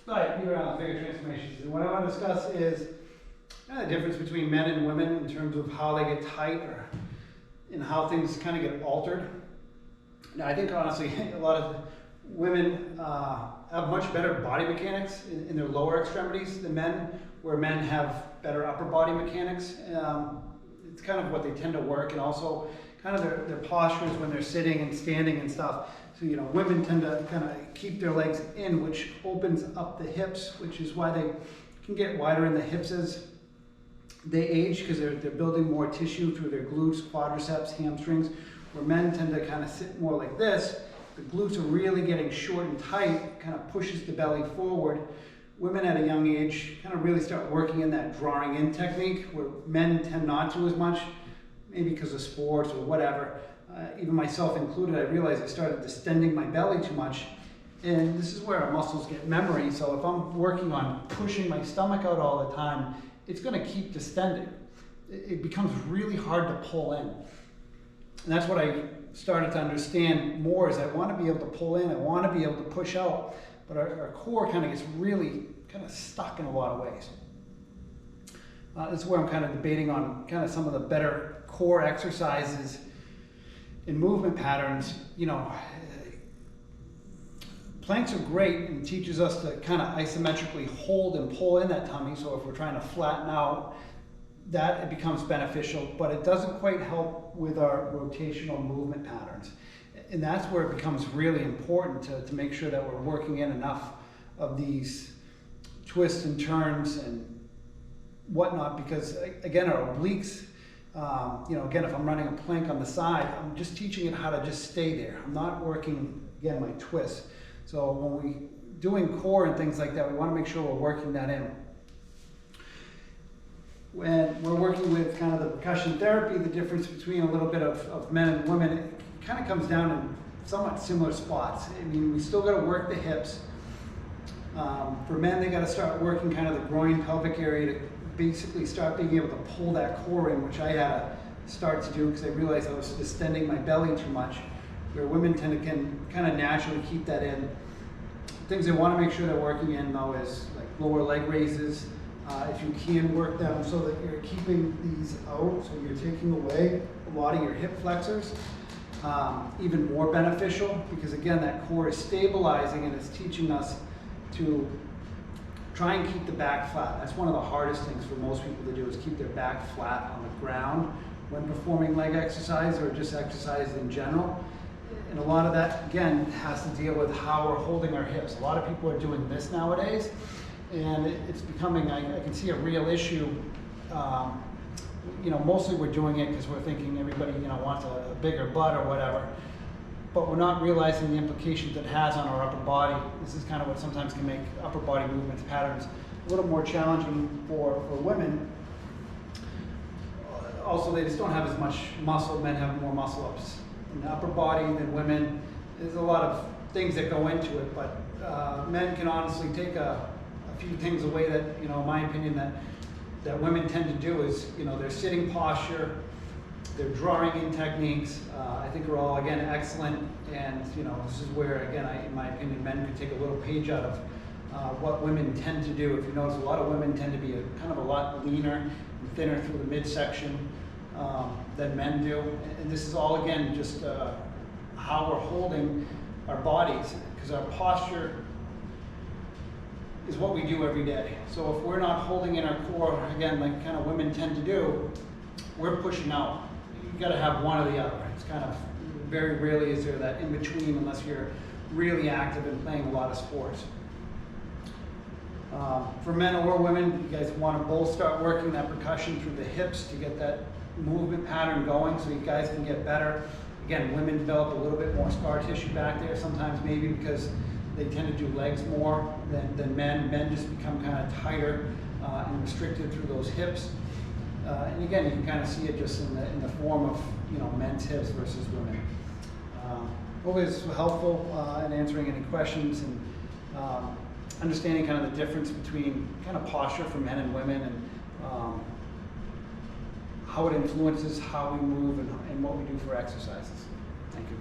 Right, be around figure transformations. And what I want to discuss is the difference between men and women in terms of how they get tight or and how things kind of get altered. Now, I think honestly, a lot of women have much better body mechanics in their lower extremities than men, where men have better upper body mechanics. It's kind of what they tend to work, and also kind of their postures when they're sitting and standing and stuff. So, you know, women tend to kind of keep their legs in, which opens up the hips, which is why they can get wider in the hips as they age, because they're building more tissue through their glutes, quadriceps, hamstrings, where men tend to kind of sit more like this. The glutes are really getting short and tight, kind of pushes the belly forward. Women at a young age kind of really start working in that drawing in technique, where men tend not to as much, maybe because of sports or whatever. Even myself included, I realized I started distending my belly too much. And this is where our muscles get memory. So if I'm working on pushing my stomach out all the time, it's going to keep distending. It becomes really hard to pull in. And that's what I started to understand more, is I want to be able to pull in, I want to be able to push out, but our core kind of gets really kind of stuck in a lot of ways. This is where I'm kind of debating on kind of some of the better core exercises and movement patterns. You know, planks are great and teaches us to kind of isometrically hold and pull in that tummy. So if we're trying to flatten out, that it becomes beneficial, but it doesn't quite help with our rotational movement patterns. And that's where it becomes really important to make sure that we're working in enough of these twists and turns and whatnot, because again, our obliques, you know, again, if I'm running a plank on the side, I'm just teaching it how to just stay there. I'm not working, again, my twists. So when we doing core and things like that, we want to make sure we're working that in. When we're working with kind of the percussion therapy, the difference between a little bit of men and women, it kind of comes down in somewhat similar spots. I mean, we still got to work the hips. For men, they got to start working kind of the groin pelvic area to basically start being able to pull that core in, which I had to start to do because I realized I was distending my belly too much, where women tend to can kind of naturally keep that in. Things they want to make sure they're working in, though, is like lower leg raises. If you can work them so that you're keeping these out, so you're taking away a lot of your hip flexors, even more beneficial, because again, that core is stabilizing and it's teaching us to try and keep the back flat. That's one of the hardest things for most people to do, is keep their back flat on the ground when performing leg exercise or just exercise in general. And a lot of that, again, has to deal with how we're holding our hips. A lot of people are doing this nowadays, and it's becoming, I can see a real issue. You know, mostly we're doing it because we're thinking everybody, you know, wants a bigger butt or whatever, but we're not realizing the implications it has on our upper body. This is kind of what sometimes can make upper body movements patterns a little more challenging for women. Also, they just don't have as much muscle. Men have more muscle ups in the upper body than women. There's a lot of things that go into it, but men can honestly take a few things away that, you know, in my opinion, that women tend to do is, you know, their sitting posture, their drawing in techniques, I think are all, again, excellent. And, you know, this is where, again, in my opinion, men could take a little page out of what women tend to do. If you notice, a lot of women tend to be kind of a lot leaner and thinner through the midsection than men do. And this is all, again, just how we're holding our bodies, because our posture is what we do every day. So if we're not holding in our core, again, like kind of women tend to do, we're pushing out. You got to have one or the other. It's kind of, very rarely is there that in between, unless you're really active and playing a lot of sports. For men or women, you guys want to both start working that percussion through the hips to get that movement pattern going, so you guys can get better. Again, women develop a little bit more scar tissue back there, sometimes maybe because they tend to do legs more than men. Men just become kind of tighter and restricted through those hips. And again, you can kind of see it just in the form of, you know, men's hips versus women. Hopefully this was helpful in answering any questions and understanding kind of the difference between kind of posture for men and women, and how it influences how we move and what we do for exercises. Thank you.